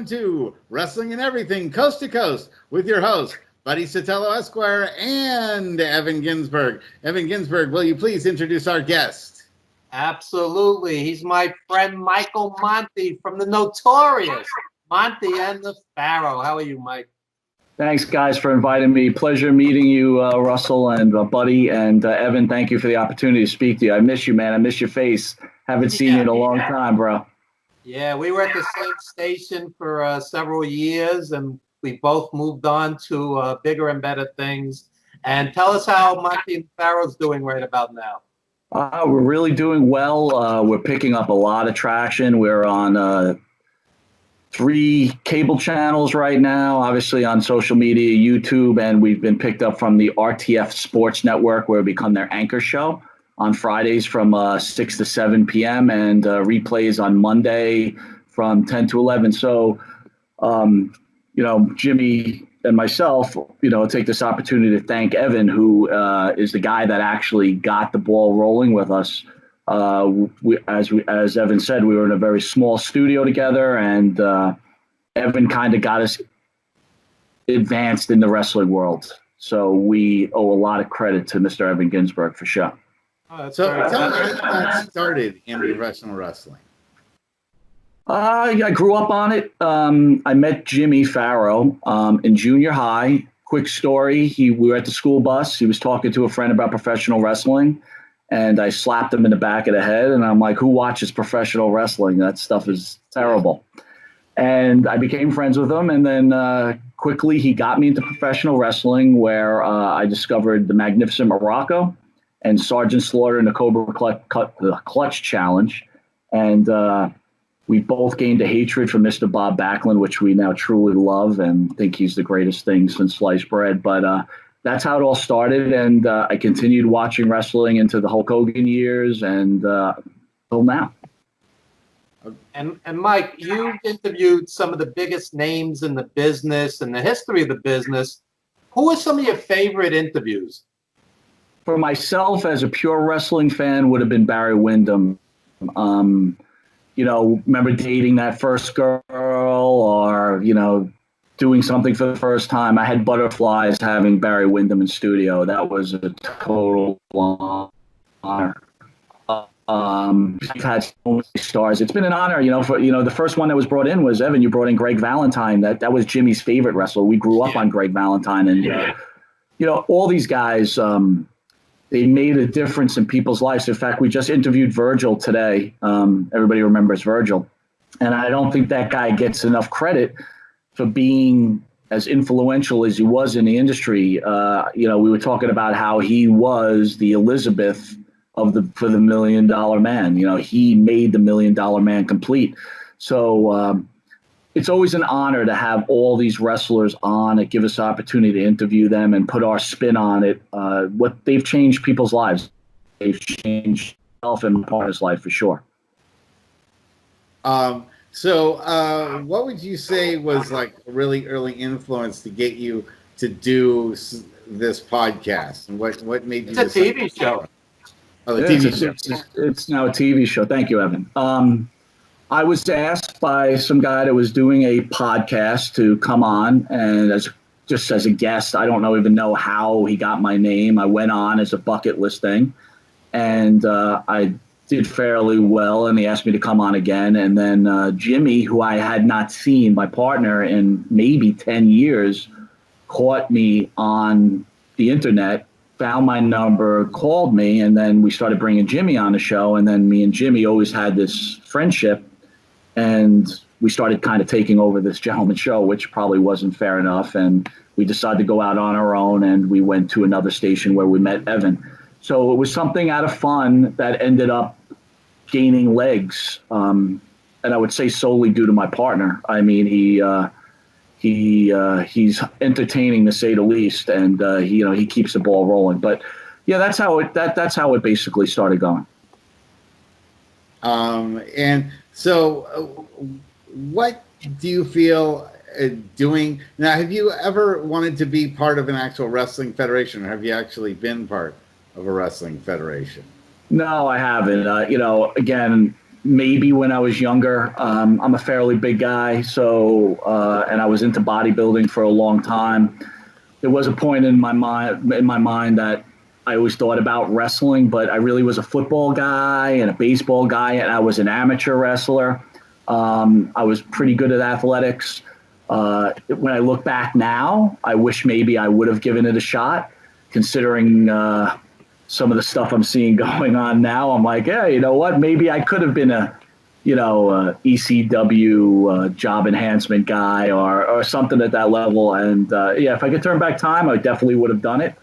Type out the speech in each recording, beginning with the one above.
welcome to Wrestling and Everything, Coast to Coast, with your host, Buddy Sotelo Esquire and Evan Ginzberg. Evan Ginzberg, will you please introduce our guest? Absolutely. He's my friend Michael Monte from the notorious Monte and the Pharaoh. How are you, Mike? Thanks, guys, for inviting me. Pleasure meeting you, Russell and Buddy. And Evan, thank you for the opportunity to speak to you. I miss you, man. I miss your face. Haven't seen you in a long time, bro. Yeah, we were at the same station for several years, and we both moved on to bigger and better things. And tell us how Monte and the Pharaoh's doing right about now. We're really doing well. We're picking up a lot of traction. We're on 3 cable channels right now, obviously on social media, YouTube, and we've been picked up from the RTF Sports Network, where we become their anchor show on Fridays from 6 to 7 p.m. and replays on Monday from 10 to 11. So, Jimmy and myself, take this opportunity to thank Evan, who is the guy that actually got the ball rolling with us. As Evan said, we were in a very small studio together, and Evan kind of got us advanced in the wrestling world. So we owe a lot of credit to Mr. Evan Ginzberg for sure. So tell me how that started in professional wrestling. I grew up on it. I met Jimmy Pharaoh in junior high. Quick story, we were at the school bus. He was talking to a friend about professional wrestling, and I slapped him in the back of the head, and I'm like, who watches professional wrestling? That stuff is terrible. And I became friends with him, and then quickly he got me into professional wrestling, where I discovered the Magnificent Morocco and Sergeant Slaughter in the Cobra Clutch Challenge. And we both gained a hatred for Mr. Bob Backlund, which we now truly love and think he's the greatest thing since sliced bread. But that's how it all started. And I continued watching wrestling into the Hulk Hogan years and till now. And Mike, you've interviewed some of the biggest names in the business and the history of the business. Who are some of your favorite interviews? For myself, as a pure wrestling fan, would have been Barry Windham. Remember dating that first girl, or, doing something for the first time. I had butterflies having Barry Windham in studio. That was a total honor. We've had so many stars. It's been an honor, the first one that was brought in was Evan. You brought in Greg Valentine. That was Jimmy's favorite wrestler. We grew up on Greg Valentine, and all these guys. They made a difference in people's lives. In fact, we just interviewed Virgil today. Everybody remembers Virgil. And I don't think that guy gets enough credit for being as influential as he was in the industry. We were talking about how he was the Elizabeth for the $1 Million Man. He made the $1 Million Man complete. So it's always an honor to have all these wrestlers on. It gives us an opportunity to interview them and put our spin on it. What they've changed people's lives. They've changed myself and my partner's life for sure. So what would you say was like a really early influence to get you to do this podcast? And what made you? It's a TV show. Oh, the TV show. It's now a TV show. Thank you, Evan. I was asked by some guy that was doing a podcast to come on, and as a guest. I don't even know how he got my name. I went on as a bucket list thing, and I did fairly well, and he asked me to come on again. And then Jimmy, who I had not seen, my partner, in maybe 10 years, caught me on the internet, found my number, called me, and then we started bringing Jimmy on the show. And then me and Jimmy always had this friendship, and we started kind of taking over this gentleman's show, which probably wasn't fair enough. And we decided to go out on our own, and we went to another station where we met Evan. So it was something out of fun that ended up gaining legs. And I would say solely due to my partner. I mean, he's entertaining to say the least, and he keeps the ball rolling. But yeah, that's how it basically started going. And so, what do you feel doing now? Have you ever wanted to be part of an actual wrestling federation, or have you actually been part of a wrestling federation? No, I haven't. Again, maybe when I was younger. I'm a fairly big guy, so and I was into bodybuilding for a long time. There was a point in my mind that I always thought about wrestling, but I really was a football guy and a baseball guy, and I was an amateur wrestler. I was pretty good at athletics. When I look back now, I wish maybe I would have given it a shot, considering some of the stuff I'm seeing going on now. I'm like, yeah, you know what? Maybe I could have been a ECW job enhancement guy or something at that level. And if I could turn back time, I definitely would have done it.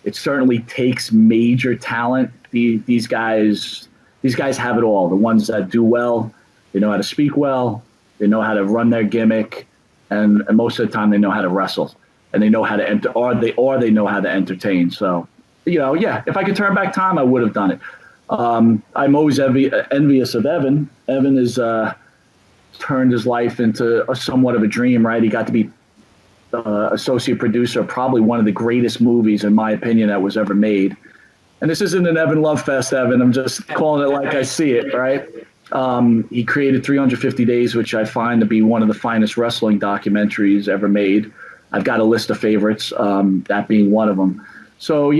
It certainly takes major talent. These guys have it all. The ones that do well, they know how to speak well, they know how to run their gimmick, and most of the time they know how to wrestle, and they know how to enter, or they know how to entertain. So, if I could turn back time, I would have done it. I'm always envious of Evan. Evan has turned his life into somewhat of a dream, right? He got to be associate producer of probably one of the greatest movies, in my opinion, that was ever made. And this isn't an Evan Love Fest, Evan. I'm just calling it like I see it, right? He created 350 Days, which I find to be one of the finest wrestling documentaries ever made. I've got a list of favorites, that being one of them. So,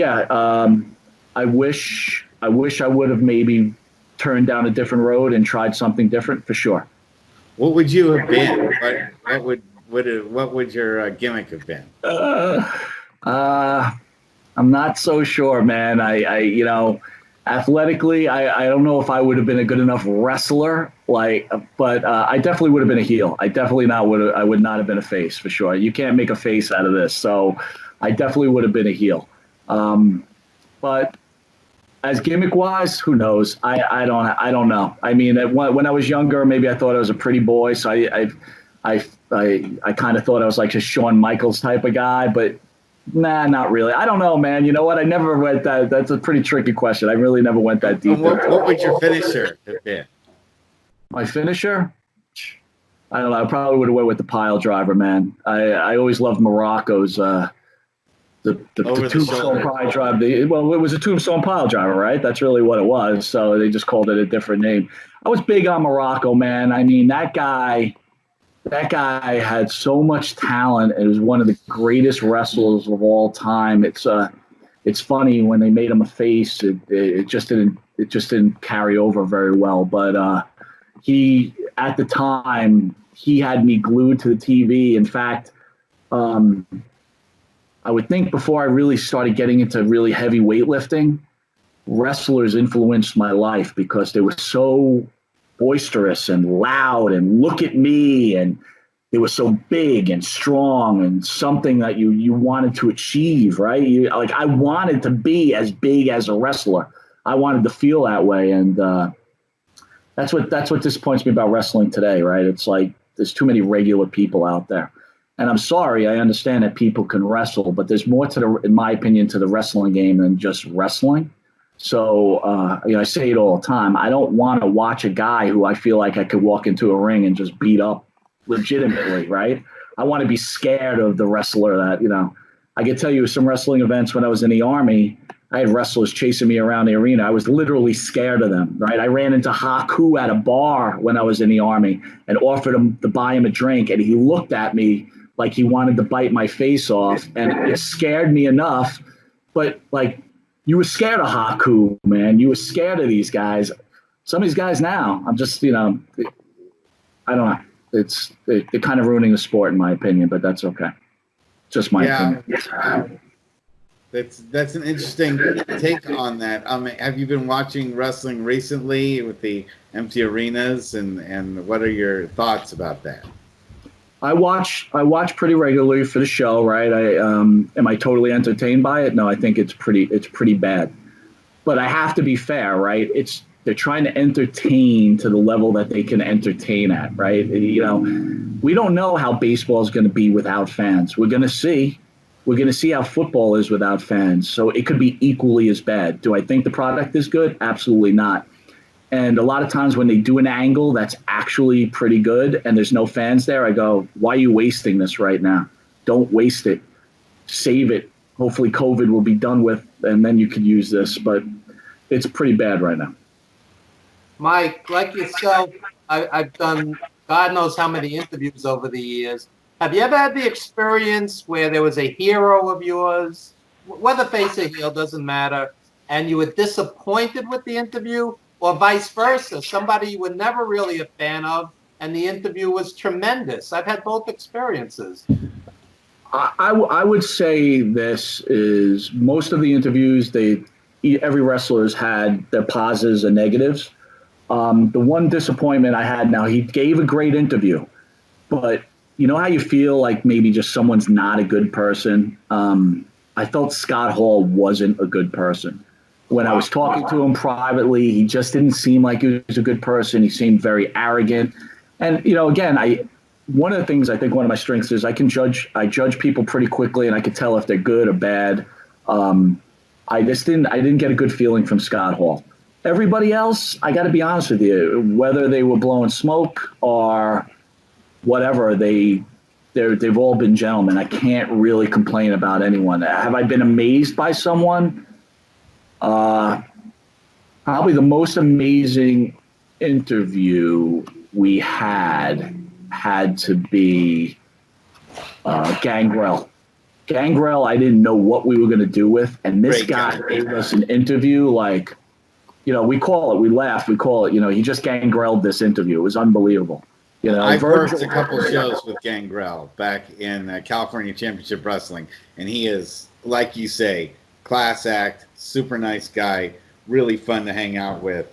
I wish I would have maybe turned down a different road and tried something different, for sure. What would you have been? What would your gimmick have been? I'm not so sure, man. Athletically, I don't know if I would have been a good enough wrestler, but I definitely would have been a heel. I would not have been a face, for sure. You can't make a face out of this, so I definitely would have been a heel. But as gimmick wise, who knows? I don't know. I mean, when I was younger, maybe I thought I was a pretty boy, so I kind of thought I was like a Shawn Michaels type of guy, but nah, not really. I don't know, man. You know what? I never went that. That's a pretty tricky question. I really never went that deep. What would your finisher have been? My finisher? I don't know. I probably would have went with the pile driver, man. I always loved Morocco's the tombstone pile driver. It was a tombstone pile driver, right? That's really what it was. So they just called it a different name. I was big on Morocco, man. I mean, that guy had so much talent. It was one of the greatest wrestlers of all time. It's funny when they made him a face, it just didn't carry over very well. But at the time he had me glued to the TV. In fact, I would think before I really started getting into really heavy weightlifting, wrestlers influenced my life because they were so boisterous and loud and look at me, and they were so big and strong and something that you wanted to achieve, right? I wanted to be as big as a wrestler. I wanted to feel that way, and that's what disappoints me about wrestling today, right? It's like there's too many regular people out there. And I'm sorry, I understand that people can wrestle, but there's more in my opinion, to the wrestling game than just wrestling. So, I say it all the time. I don't want to watch a guy who I feel like I could walk into a ring and just beat up legitimately, right? I want to be scared of the wrestler that, I could tell you some wrestling events when I was in the Army, I had wrestlers chasing me around the arena. I was literally scared of them, right? I ran into Haku at a bar when I was in the Army and offered him to buy him a drink, and he looked at me like he wanted to bite my face off, and it scared me enough. But you were scared of Haku, man. You were scared of these guys. Some of these guys now, I'm just, I don't know. They're kind of ruining the sport, in my opinion, but that's okay. Just my opinion. That's an interesting take on that. Have you been watching wrestling recently with the empty arenas, and what are your thoughts about that? I watch pretty regularly for the show, right? Am I totally entertained by it? No, I think it's pretty bad. But I have to be fair, right? They're trying to entertain to the level that they can entertain at, right? We don't know how baseball is going to be without fans. We're going to see. We're going to see how football is without fans. So it could be equally as bad. Do I think the product is good? Absolutely not. And a lot of times when they do an angle that's actually pretty good and there's no fans there, I go, why are you wasting this right now? Don't waste it. Save it. Hopefully COVID will be done with, and then you could use this. But it's pretty bad right now. Mike, like yourself, I've done God knows how many interviews over the years. Have you ever had the experience where there was a hero of yours, whether face or heel, doesn't matter, and you were disappointed with the interview, or vice versa, somebody you were never really a fan of, and the interview was tremendous? I've had both experiences. I would say this is most of the interviews, every wrestler's had their positives and negatives. The one disappointment I had now, he gave a great interview, but you know how you feel like maybe just someone's not a good person? I felt Scott Hall wasn't a good person. When I was talking to him privately, he just didn't seem like he was a good person. He seemed very arrogant. And, you know, again, one of the things I think one of my strengths is I judge people pretty quickly, and I can tell if they're good or bad. I didn't get a good feeling from Scott Hall. Everybody else, I got to be honest with you, whether they were blowing smoke or whatever, they've all been gentlemen. I can't really complain about anyone. Have I been amazed by someone? Probably the most amazing interview we had to be Gangrel. Gangrel, I didn't know what we were going to do with, and this guy gave us an interview like, you know, we laugh, you know, he just gangreled this interview. It was unbelievable. You know, I've worked a couple shows with Gangrel back in California Championship Wrestling, and he is, like you say, class act, super nice guy, really fun to hang out with.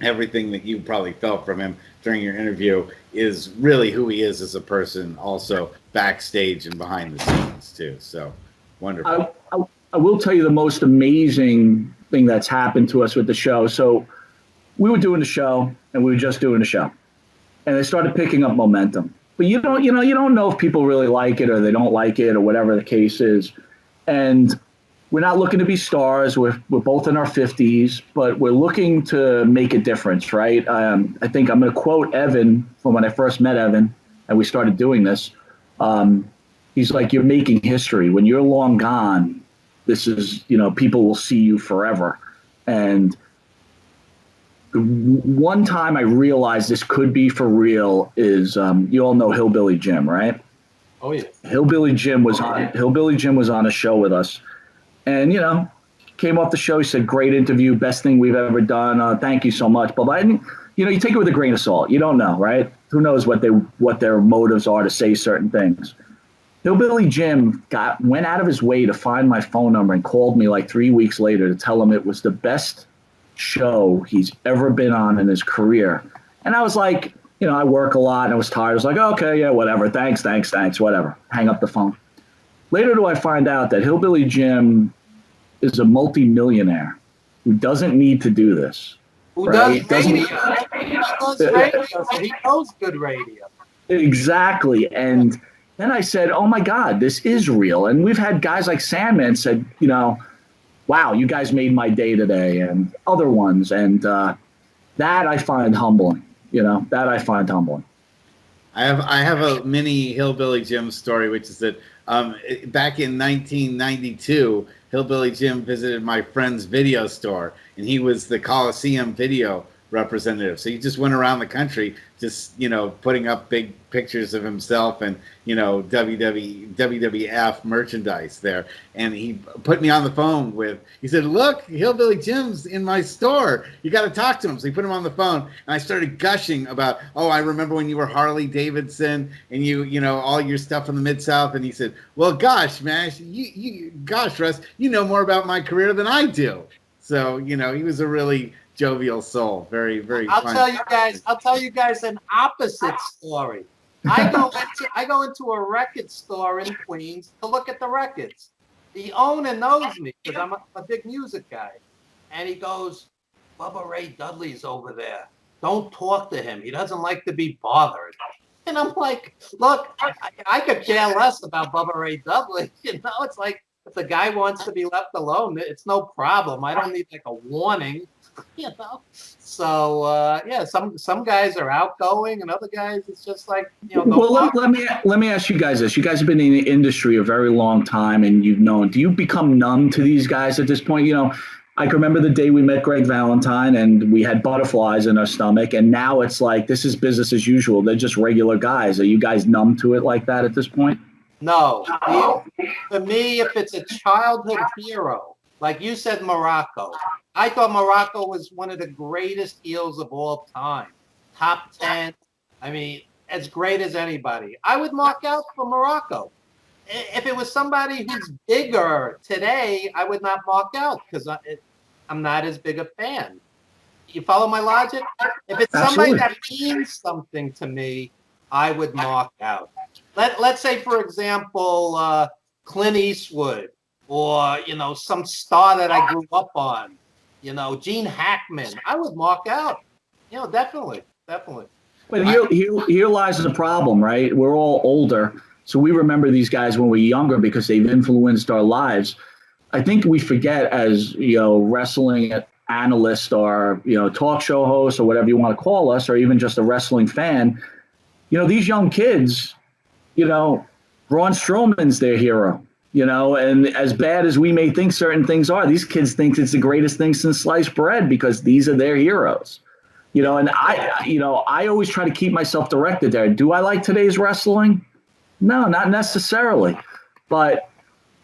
Everything that you probably felt from him during your interview is really who he is as a person, also backstage and behind the scenes too. So wonderful. I will tell you the most amazing thing that's happened to us with the show. So we were doing the show, and we were just doing the show, and they started picking up momentum. But you don't know if people really like it or they don't like it or whatever the case is. And we're not looking to be stars. We're both in our 50s, but we're looking to make a difference, right? I think I'm going to quote Evan from when I first met Evan, and we started doing this. He's like, "You're making history. When you're long gone, this is, you know, people will see you forever." And the one time I realized this could be for real is, you all know Hillbilly Jim, right? Oh yeah. Hillbilly Jim was on a show with us. And, you know, came off the show. He said, "Great interview, best thing we've ever done. Thank you so much." But I didn't, you know, you take it with a grain of salt. You don't know, right? Who knows what their motives are to say certain things. Hillbilly Jim went out of his way to find my phone number and called me like 3 weeks later to tell him it was the best show he's ever been on in his career. And I was like, you know, I work a lot and I was tired. I was like, okay, yeah, whatever. Thanks, whatever. Hang up the phone. Later do I find out that Hillbilly Jim is a multi-millionaire who doesn't need to do this. Who does radio? He does radio, so he knows good radio. Exactly. And then I said, oh, my God, this is real. And we've had guys like Sandman said, you know, wow, you guys made my day today, and other ones. And that I find humbling. You know, that I find humbling. I have a mini Hillbilly Jim story, which is that back in 1992, Hillbilly Jim visited my friend's video store, and he was the Coliseum video representative. So he just went around the country, just, you know, putting up big pictures of himself and, you know, WWF merchandise there. And he put me on the phone he said, "Look, Hillbilly Jim's in my store. You got to talk to him." So he put him on the phone, and I started gushing about, "Oh, I remember when you were Harley Davidson and you know, all your stuff in the Mid-South." And he said, "Well, gosh, man, gosh, Russ, you know more about my career than I do." So, you know, he was a really jovial soul. Very, very I'll fun. tell you guys an opposite story. I go into a record store in Queens to look at the records. The owner knows me because I'm a big music guy. And he goes, "Bubba Ray Dudley's over there. Don't talk to him. He doesn't like to be bothered." And I'm like, look, I could care less about Bubba Ray Dudley. You know, it's like, if the guy wants to be left alone, it's no problem. I don't need like a warning, you know. So yeah, some guys are outgoing, and other guys, it's just like, you know. Well, let me ask you guys this: you guys have been in the industry a very long time, and you've known. Do you become numb to these guys at this point? You know, I can remember the day we met Greg Valentine and we had butterflies in our stomach. And now it's like, this is business as usual. They're just regular guys. Are you guys numb to it like that at this point? No. For me, if it's a childhood hero, like you said, Morocco, I thought Morocco was one of the greatest heels of all time. Top 10. I mean, as great as anybody. I would mark out for Morocco. If it was somebody who's bigger today, I would not mark out because I'm not as big a fan. You follow my logic? If it's somebody that means something to me, I would mark out. Let's say, for example, Clint Eastwood, or some star that I grew up on, Gene Hackman. I would mark out. Definitely. But here lies the problem, right? We're all older, so we remember these guys when we're younger because they've influenced our lives. I think we forget, as wrestling analyst or talk show host or whatever you want to call us, or even just a wrestling fan. These young kids, Braun Strowman's their hero. And as bad as we may think certain things are, these kids think it's the greatest thing since sliced bread because these are their heroes. And I always try to keep myself directed there. Do I like today's wrestling? No, not necessarily. But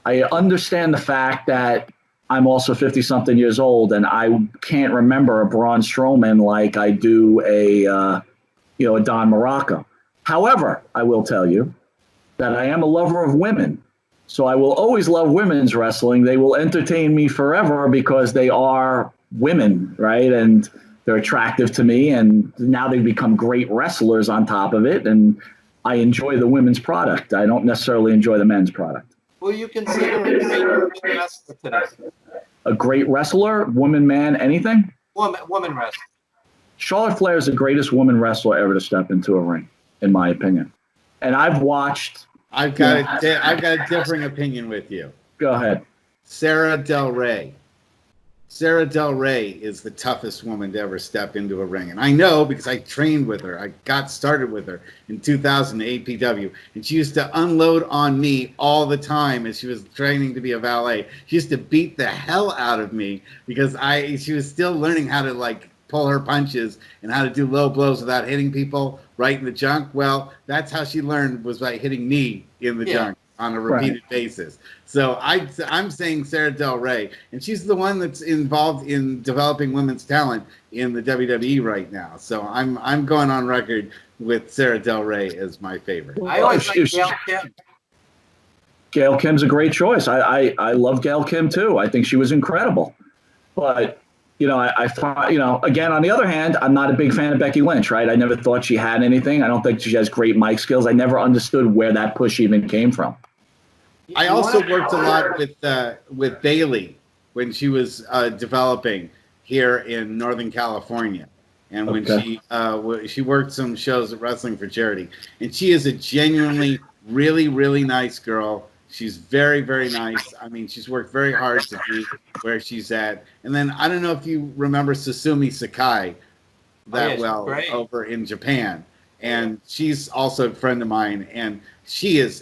I understand the fact that I'm also 50-something years old, and I can't remember a Braun Strowman like I do a Don Morocco. However, I will tell you that I am a lover of women. So I will always love women's wrestling. They will entertain me forever because they are women, right? And they're attractive to me, and now they've become great wrestlers on top of it, and I enjoy the women's product. I don't necessarily enjoy the men's product. Well, you consider a great wrestler today? A great wrestler, woman, man, anything? Woman wrestler. Charlotte Flair is the greatest woman wrestler ever to step into a ring, in my opinion. And I've watched... I've got a differing opinion with you. Go ahead. Sarah Del Rey. Sarah Del Rey is the toughest woman to ever step into a ring. And I know because I trained with her. I got started with her in 2000 at APW. And she used to unload on me all the time as she was training to be a valet. She used to beat the hell out of me because she was still learning how to pull her punches and how to do low blows without hitting people right in the junk. Well, that's how she learned, was by hitting me in the junk on a repeated basis. So I'm saying Sarah Del Rey, and she's the one that's involved in developing women's talent in the WWE right now. So I'm going on record with Sarah Del Rey as my favorite. I always like Gail Kim. Gail Kim's a great choice. I love Gail Kim too. I think she was incredible. But I thought, again, on the other hand, I'm not a big fan of Becky Lynch, right? I never thought she had anything. I don't think she has great mic skills. I never understood where that push even came from. I also worked a lot with Bailey when she was developing here in Northern California, and when she worked some shows at Wrestling for Charity, and she is a genuinely really, really nice girl. She's very, very nice. I mean, she's worked very hard to be where she's at. And then I don't know if you remember Susumi Sakai over in Japan. And she's also a friend of mine. And she's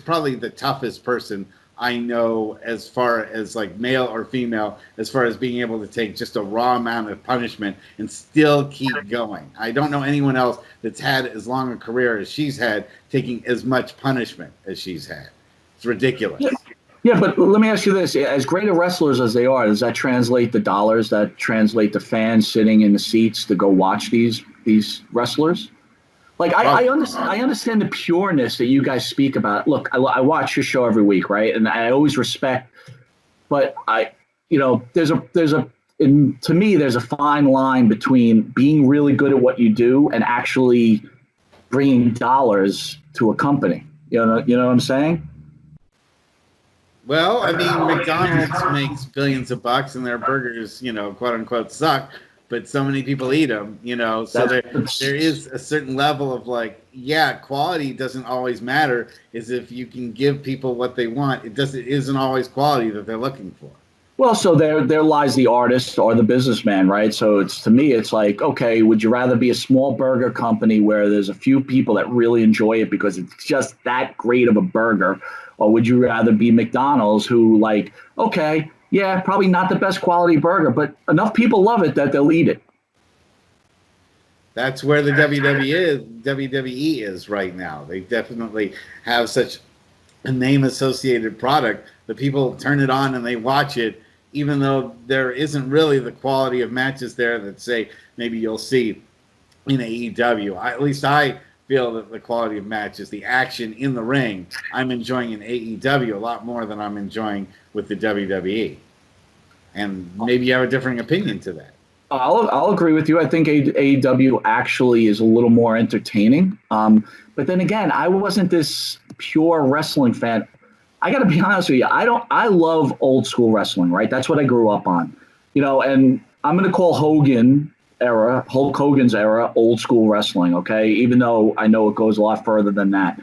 probably the toughest person I know as far as male or female, as far as being able to take just a raw amount of punishment and still keep going. I don't know anyone else that's had as long a career as she's had taking as much punishment as she's had. It's ridiculous. Yeah, but let me ask you this. As great of wrestlers as they are, does that translate to dollars? That translate to fans sitting in the seats to go watch these wrestlers? I understand the pureness that you guys speak about. Look, I watch your show every week, right? And I always respect, but to me, there's a fine line between being really good at what you do and actually bringing dollars to a company. You know what I'm saying? Well, I mean, McDonald's makes billions of bucks and their burgers, quote unquote, suck, but so many people eat them, so there is a certain level of quality doesn't always matter. Is if you can give people what they want, it isn't always quality that they're looking for. Well, so there lies the artist or the businessman, right? So to me, it's okay, would you rather be a small burger company where there's a few people that really enjoy it because it's just that great of a burger? Or would you rather be McDonald's who okay, Yeah, probably not the best quality burger, but enough people love it that they'll eat it. That's where the WWE is right now. They definitely have such a name associated product that people turn it on and they watch it, even though there isn't really the quality of matches there that say maybe you'll see in AEW. At least I feel that the quality of matches, the action in the ring, I'm enjoying in AEW a lot more than I'm enjoying with the WWE. And maybe you have a different opinion to that. I'll agree with you. I think AEW actually is a little more entertaining. But then again, I wasn't this pure wrestling fan. I got to be honest with you. I love old school wrestling, right? That's what I grew up on, and I'm going to call Hulk Hogan's era, old school wrestling. Okay. Even though I know it goes a lot further than that.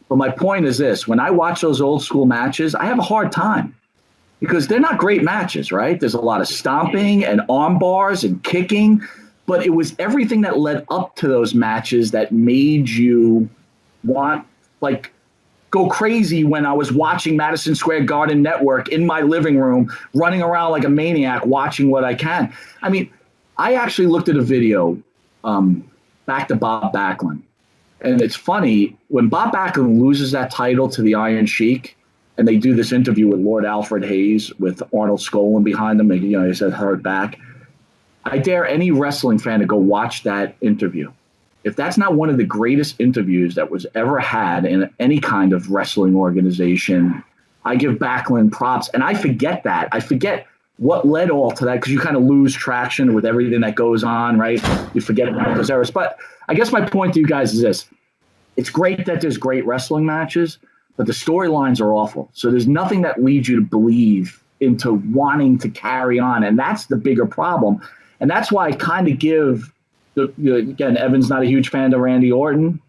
But my point is this: when I watch those old school matches, I have a hard time. Because they're not great matches, right? There's a lot of stomping and arm bars and kicking, but it was everything that led up to those matches that made you want, go crazy when I was watching Madison Square Garden Network in my living room, running around like a maniac, watching what I can. I mean, I actually looked at a video back to Bob Backlund. And it's funny, when Bob Backlund loses that title to the Iron Sheik, and they do this interview with Lord Alfred Hayes with Arnold Skolin behind them. He said hurt back. I dare any wrestling fan to go watch that interview. If that's not one of the greatest interviews that was ever had in any kind of wrestling organization, I give Backlund props. And I forget that. I forget what led all to that, because you kind of lose traction with everything that goes on, right? You forget about those eras. But I guess my point to you guys is this. It's great that there's great wrestling matches, but the storylines are awful. So there's nothing that leads you to believe into wanting to carry on. And that's the bigger problem. And that's why I kind of give, again, Evan's not a huge fan of Randy Orton.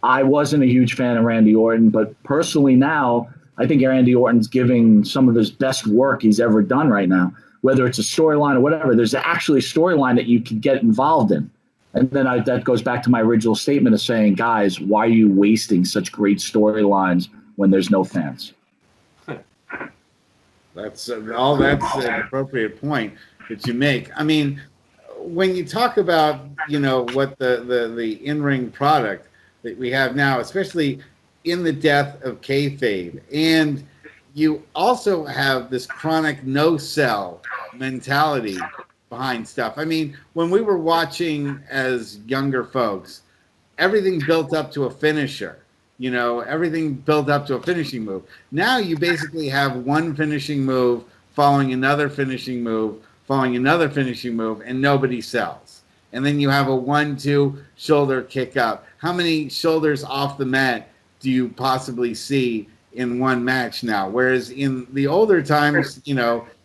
I wasn't a huge fan of Randy Orton. But personally now, I think Randy Orton's giving some of his best work he's ever done right now. Whether it's a storyline or whatever, there's actually a storyline that you can get involved in. And then that goes back to my original statement of saying, guys, why are you wasting such great storylines when there's no fans? That's an appropriate point that you make. I mean, when you talk about, what the in-ring product that we have now, especially in the death of kayfabe, and you also have this chronic no-sell mentality behind stuff. I mean, when we were watching as younger folks, everything built up to a finisher. Everything built up to a finishing move. Now you basically have one finishing move following another finishing move, following another finishing move, and nobody sells. And then you have a 1-2 shoulder kick out. How many shoulders off the mat do you possibly see in one match now? Whereas in the older times,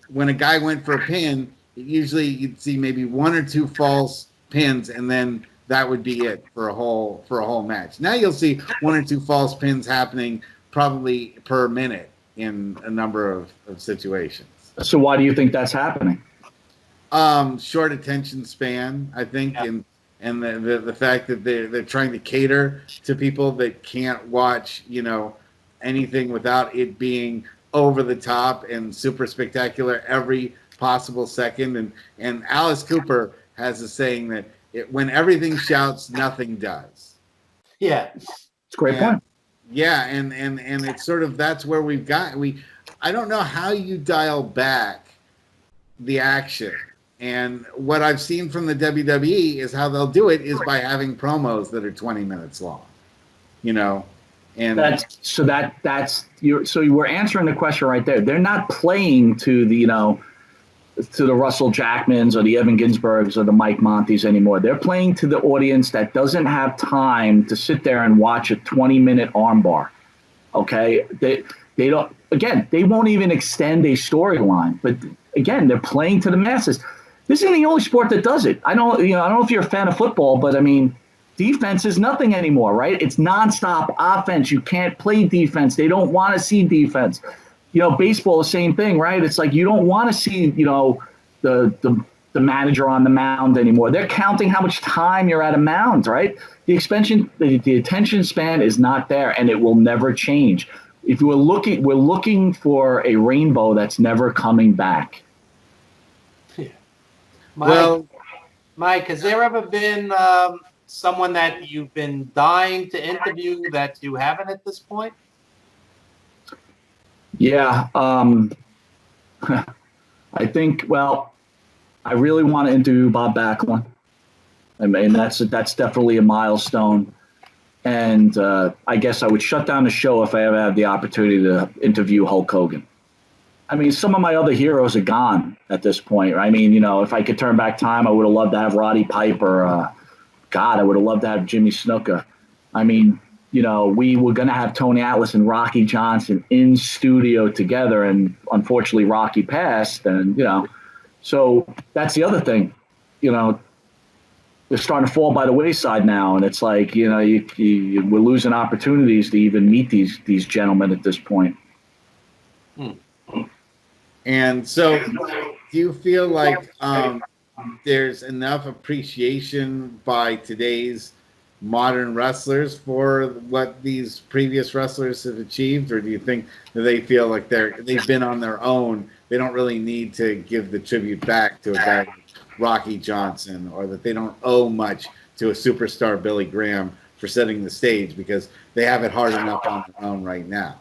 when a guy went for a pin, usually you'd see maybe 1 or 2 false pins, and then that would be it for a whole match. Now you'll see 1 or 2 false pins happening probably per minute in a number of situations. So why do you think that's happening? Short attention span, I think, and the fact that they're trying to cater to people that can't watch, anything without it being over the top and super spectacular every possible second. And Alice Cooper has a saying that when everything shouts, nothing does. Yeah, it's a great point. Yeah, and it's sort of, that's where we've got. I don't know how you dial back the action. And what I've seen from the WWE is how they'll do it is by having promos that are 20 minutes long. And so we're answering the question right there. They're not playing to the to the Russell Jackmans or the Evan Ginzbergs or the Mike Montes anymore. They're playing to the audience that doesn't have time to sit there and watch a 20-minute armbar. Okay, they don't. Again, they won't even extend a storyline. But again, they're playing to the masses. This isn't the only sport that does it. I don't know if you're a fan of football, but I mean, defense is nothing anymore, right? It's nonstop offense. You can't play defense. They don't want to see defense. Baseball, the same thing, right? It's like you don't want to see, the manager on the mound anymore. They're counting how much time you're at a mound, right? The attention span is not there, and it will never change. if we're looking for a rainbow that's never coming back. Mike, has there ever been someone that you've been dying to interview that you haven't at this point? Yeah. I think, well, I really want to interview Bob Backlund. I mean, that's definitely a milestone. And I guess I would shut down the show if I ever had the opportunity to interview Hulk Hogan. I mean, some of my other heroes are gone at this point. I mean, you know, if I could turn back time, I would have loved to have Roddy Piper. God, I would have loved to have Jimmy Snuka. I mean, you know, we were going to have Tony Atlas and Rocky Johnson in studio together, and unfortunately Rocky passed. And, you know, so that's the other thing. You know, they're starting to fall by the wayside now, and it's like, you know, we're losing opportunities to even meet these gentlemen at this point. And so, do you feel like there's enough appreciation by today's modern wrestlers for what these previous wrestlers have achieved, or do you think that they feel like they've been on their own? They don't really need to give the tribute back to a guy like Rocky Johnson, or that they don't owe much to a superstar Billy Graham for setting the stage because they have it hard enough on their own right now?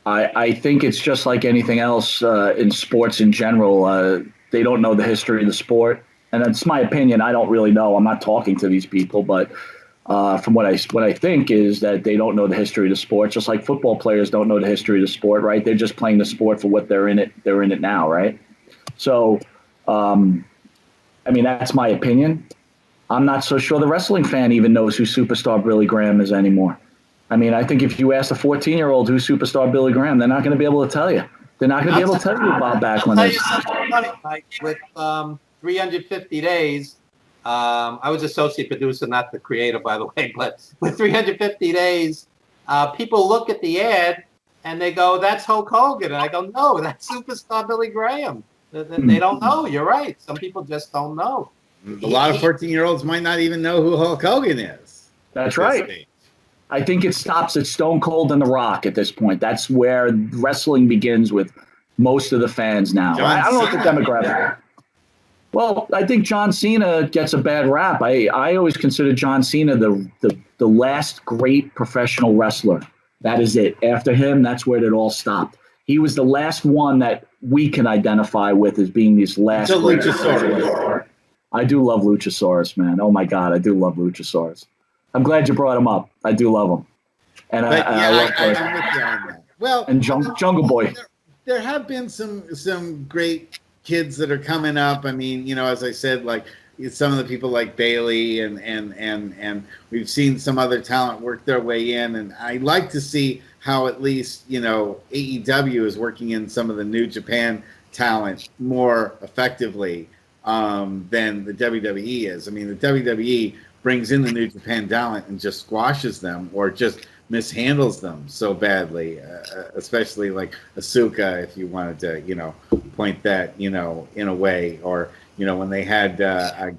I think it's just like anything else in sports in general. They don't know the history of the sport, and that's my opinion. I don't really know. I'm not talking to these people, but from what I think is that they don't know the history of the sport. Just like football players don't know the history of the sport, right? They're just playing the sport for what they're in it. They're in it now, right? So, I mean, that's my opinion. I'm not so sure the wrestling fan even knows who Superstar Billy Graham is anymore. I mean, I think if you ask a 14-year-old who's Superstar Billy Graham, they're not going to be able to tell you. They're not going to be able to tell you who Bob Backlund is. I'll tell you something funny, Mike. With 350 days, I was associate producer, not the creator, by the way, but with 350 days, people look at the ad and they go, that's Hulk Hogan. And I go, no, that's Superstar Billy Graham. They don't know. You're right. Some people just don't know. A lot of 14-year-olds might not even know who Hulk Hogan is. That's right. I think it stops at Stone Cold and The Rock at this point. That's where wrestling begins with most of the fans now. I don't know what the demographic. Well, I think John Cena gets a bad rap. I always consider John Cena the last great professional wrestler. That is it. After him, that's where it all stopped. He was the last one that we can identify with as being this last great Luchasaurus. I do love Luchasaurus, man. Oh, my God, I do love Luchasaurus. I'm glad you brought him up. I do love him. And I'm with you on that. Well, and Jungle Boy. There have been some great kids that are coming up. I mean, you know, as I said, like some of the people like Bailey and we've seen some other talent work their way in. And I like to see how at least, you know, AEW is working in some of the New Japan talent more effectively than the WWE is. I mean, the WWE brings in the New Japan talent and just squashes them or just mishandles them so badly, especially like Asuka, if you wanted to, you know, point that, you know, in a way, or, you know, when they had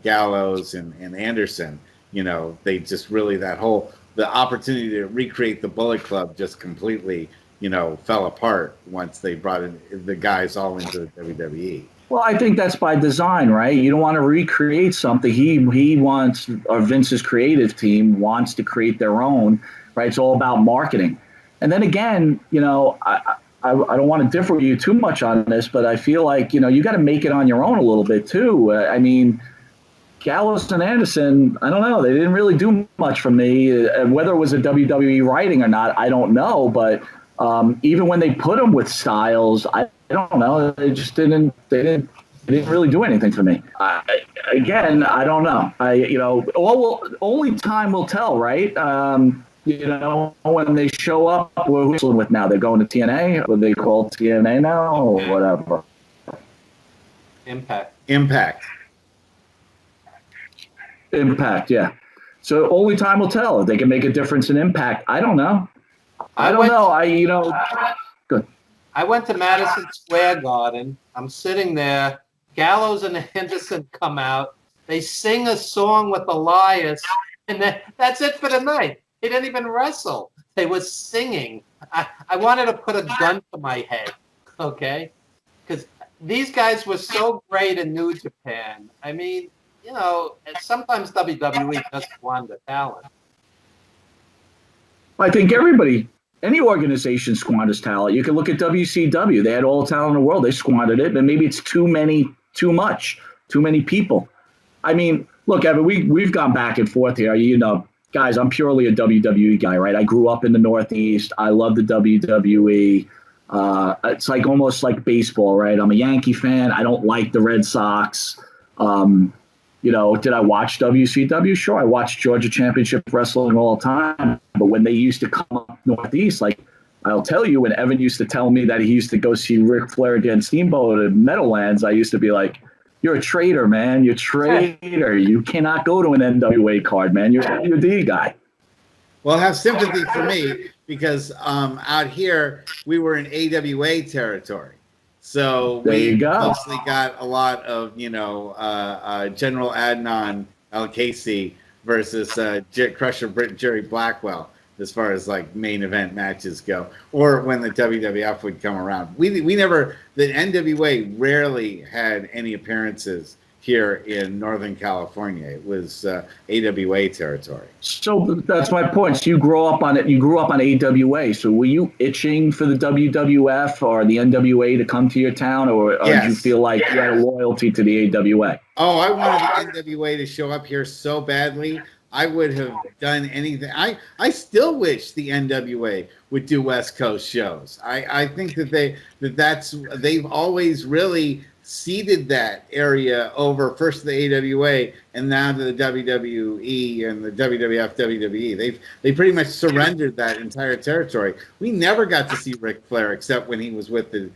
Gallows and Anderson, you know, they just really, the opportunity to recreate the Bullet Club just completely, you know, fell apart once they brought in the guys all into the WWE. Well, I think that's by design, right? You don't want to recreate something. He wants, or Vince's creative team wants to create their own, right? It's all about marketing. And then again, you know, I don't want to differ with you too much on this, but I feel like, you know, you got to make it on your own a little bit too. I mean, Gallows and Anderson, I don't know. They didn't really do much for me. Whether it was a WWE writing or not, I don't know. But even when they put them with Styles, I don't know. They just didn't. They didn't really do anything for me. Again, I don't know. You know, only time will tell, right? You know, when they show up, we're wrestling with now. They're going to TNA. What they call TNA now, or whatever. Impact. Yeah. So only time will tell if they can make a difference in Impact. I don't know. Good. I went to Madison Square Garden. I'm sitting there. Gallows and Anderson come out. They sing a song with Elias, and then that's it for the night. He didn't even wrestle. They were singing. I wanted to put a gun to my head, okay? Because these guys were so great in New Japan. I mean, you know, sometimes WWE does squander talent. I think everybody, any organization squanders talent. You can look at WCW. They had all the talent in the world. They squandered it, but maybe it's too many people. I mean, look, Evan, we've gone back and forth here. You know, guys, I'm purely a WWE guy, right? I grew up in the Northeast. I love the WWE. It's like almost like baseball, right? I'm a Yankee fan. I don't like the Red Sox. You know, did I watch WCW? Sure, I watched Georgia Championship Wrestling all the time. But when they used to come up Northeast, like I'll tell you, when Evan used to tell me that he used to go see Ric Flair against Steamboat at Meadowlands, I used to be like, "You're a traitor, man. You're a traitor. You cannot go to an NWA card, man. You're a D guy." Well, have sympathy for me because out here we were in AWA territory. So we mostly got a lot of, you know, General Adnan LKC versus Crusher Jerry Blackwell as far as like main event matches go, or when the WWF would come around. The NWA rarely had any appearances here in Northern California. It was AWA territory. So that's my point. So you grew up on it. You grew up on AWA. So were you itching for the WWF or the NWA to come to your town, or did you feel like you had a loyalty to the AWA? Oh, I wanted the NWA to show up here so badly. I would have done anything. I still wish the NWA would do West Coast shows. I think that they've always really ceded that area over first to the AWA and now to the WWE and the WWF, WWE. They pretty much surrendered that entire territory. We never got to see Ric Flair except when he was with the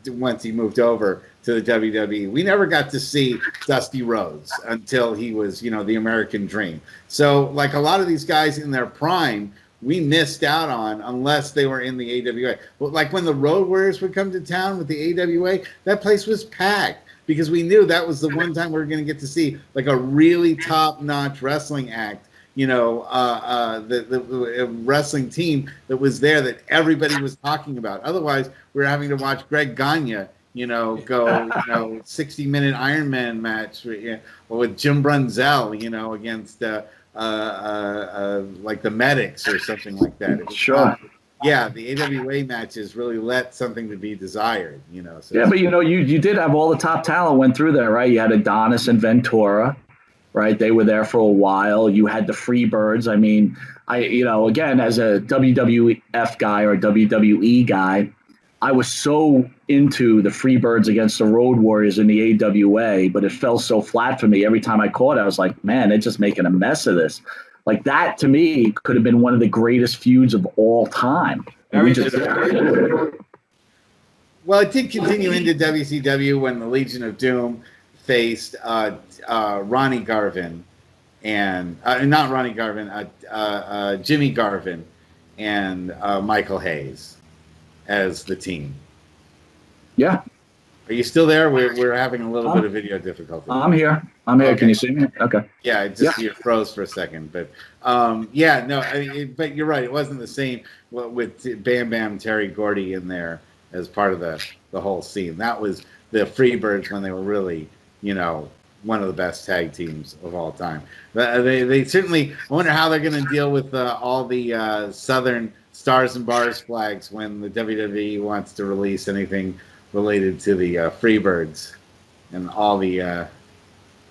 once he moved over to the WWE. We never got to see Dusty Rhodes until he was, you know, the American Dream. So like a lot of these guys in their prime, we missed out on unless they were in the AWA. Well, like when the Road Warriors would come to town with the AWA, that place was packed because we knew that was the one time we were going to get to see like a really top-notch wrestling act, you know, the wrestling team that was there that everybody was talking about. Otherwise, we were having to watch Greg Gagne, you know, go, 60-minute Iron Man match with Jim Brunzell, you know, against like the Medics or something like that. It was sure. Yeah, the AWA matches really left something to be desired, you know. So yeah, but you know, you did have all the top talent went through there, right? You had Adonis and Ventura, right? They were there for a while. You had the Freebirds. I mean, again, as a WWF guy or a WWE guy, I was so into the Freebirds against the Road Warriors in the AWA, but it fell so flat for me. Every time I caught it, I was like, man, they're just making a mess of this. Like that, to me, could have been one of the greatest feuds of all time. Well, it did continue into WCW when the Legion of Doom faced Ronnie Garvin and not Ronnie Garvin, Jimmy Garvin and Michael Hayes as the team. Yeah. Are you still there? We're having a little bit of video difficulty. I'm here. Okay. Can you see me? Okay. Yeah, you froze for a second, but but you're right. It wasn't the same with Bam Bam Terry Gordy in there as part of the whole scene. That was the Freebirds when they were really, one of the best tag teams of all time. They certainly. I wonder how they're going to deal with all the Southern Stars and Bars flags when the WWE wants to release anything related to the Freebirds and all the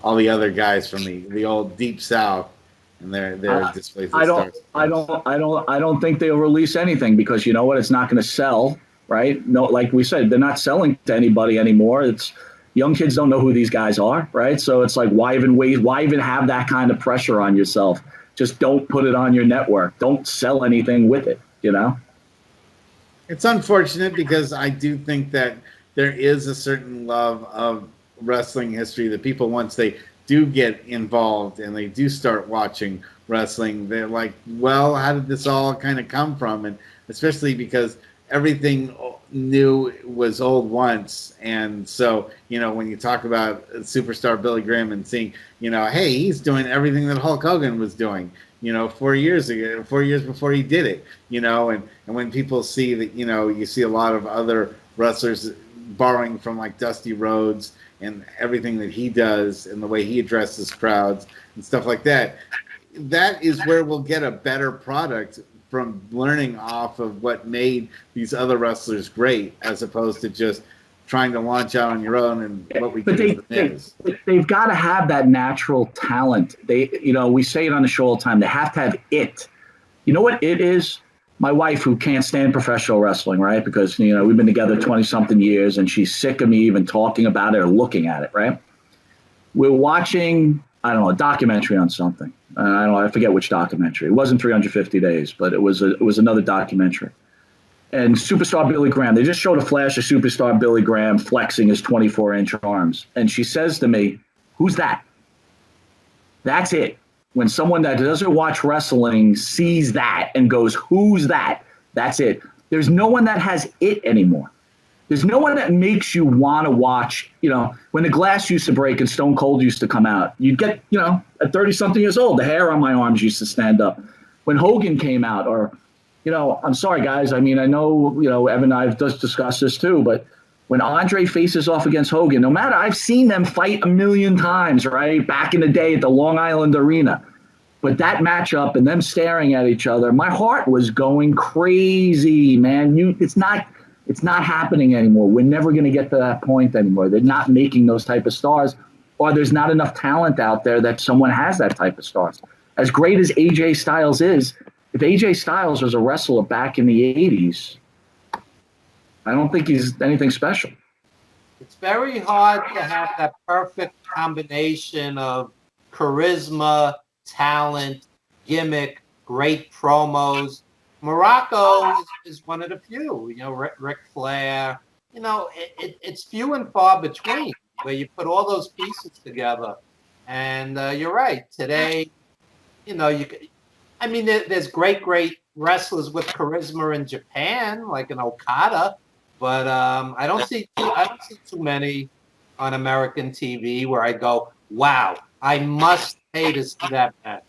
other guys from the old Deep South and their displays. I don't think they'll release anything because you know what? It's not going to sell, right? No, like we said, they're not selling to anybody anymore. It's young kids don't know who these guys are, right? So it's like why even have that kind of pressure on yourself? Just don't put it on your network. Don't sell anything with it, It's unfortunate because I do think that there is a certain love of wrestling history that people, once they do get involved and they do start watching wrestling, they're like, well, how did this all kind of come from? And especially because everything new was old once. And so, when you talk about superstar Billy Graham and seeing, hey, he's doing everything that Hulk Hogan was doing, 4 years ago, 4 years before he did it, and when people see that, you see a lot of other wrestlers borrowing from like Dusty Rhodes and everything that he does and the way he addresses crowds and stuff like that. That is where we'll get a better product from learning off of what made these other wrestlers great, as opposed to just trying to launch out on your own and what we do is. They've got to have that natural talent. We say it on the show all the time. They have to have it. You know what it is? My wife, who can't stand professional wrestling, right? Because, we've been together 20-something years, and she's sick of me even talking about it or looking at it, right? We're watching, I don't know, a documentary on something. I forget which documentary. It wasn't 350 Days, but it was another documentary. And Superstar Billy Graham, they just showed a flash of Superstar Billy Graham flexing his 24-inch arms. And she says to me, "Who's that?" That's it. When someone that doesn't watch wrestling sees that and goes, "Who's that?" That's it. There's no one that has it anymore. There's no one that makes you want to watch. When the glass used to break and Stone Cold used to come out, you'd get, at 30-something years old, the hair on my arms used to stand up. When Hogan came out, or, I'm sorry, guys. I mean, I know, Evan and I have just discussed this too, but when Andre faces off against Hogan, no matter, I've seen them fight a million times, right? Back in the day at the Long Island Arena. But that matchup and them staring at each other, my heart was going crazy, man. It's not happening anymore. We're never going to get to that point anymore. They're not making those type of stars, or there's not enough talent out there that someone has that type of stars. As great as AJ Styles is, if AJ Styles was a wrestler back in the 80s, I don't think he's anything special. It's very hard to have that perfect combination of charisma, talent, gimmick, great promos. Morocco is one of the few, Ric Flair. It's few and far between where you put all those pieces together. And you're right. Today, there's great wrestlers with charisma in Japan, like an Okada, but I don't see too many on American TV where I go, wow, I must pay to see that match.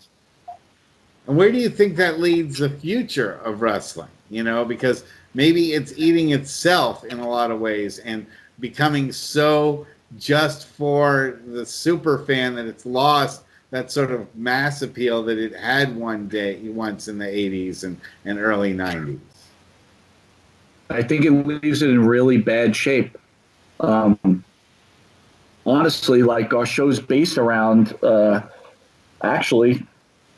And where do you think that leads the future of wrestling? Because maybe it's eating itself in a lot of ways and becoming so just for the super fan that it's lost that sort of mass appeal that it had once in the 80s and early 90s. I think it leaves it in really bad shape. Honestly, like our show's based around, actually,